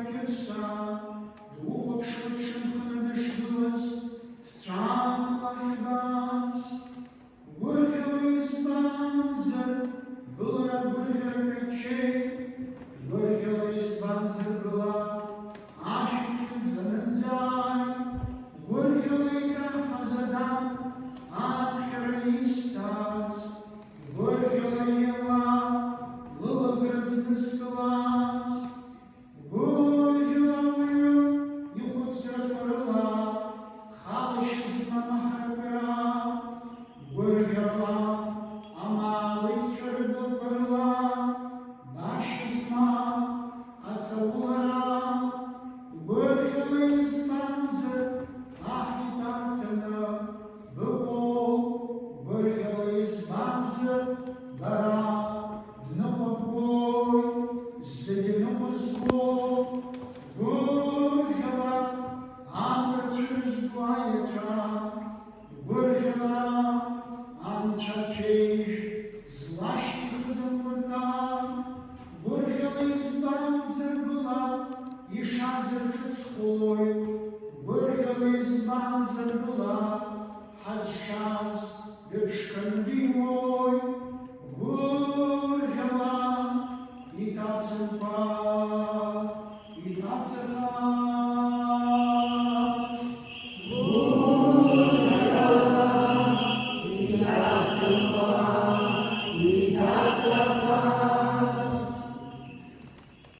пірса, духу швидшим хнедишилась, втратила хібас. Вирхились банзер, был рад вырфер качей, вырхились банзер была, ахит занадзай, вырхилика азадам, ахеристас, вырхилаева, лылахерцнескалас, вырхилавую, юхуцерпарла, халашизма махарапера, вырхила, амалык херблапарла, башизма, ацаулара, вырхились банзер, ахитартена, быкол, вырхились банзер, бара, на побой, седину позвол, вырхила, амбратюрс двоетра, вырхила, Антрафейж, злащих заплата, вырхилась банзер была, и шазер чуцхой, вырхилась банзер была, хазшаз, лючкандивой, вырхила, и тацелпа,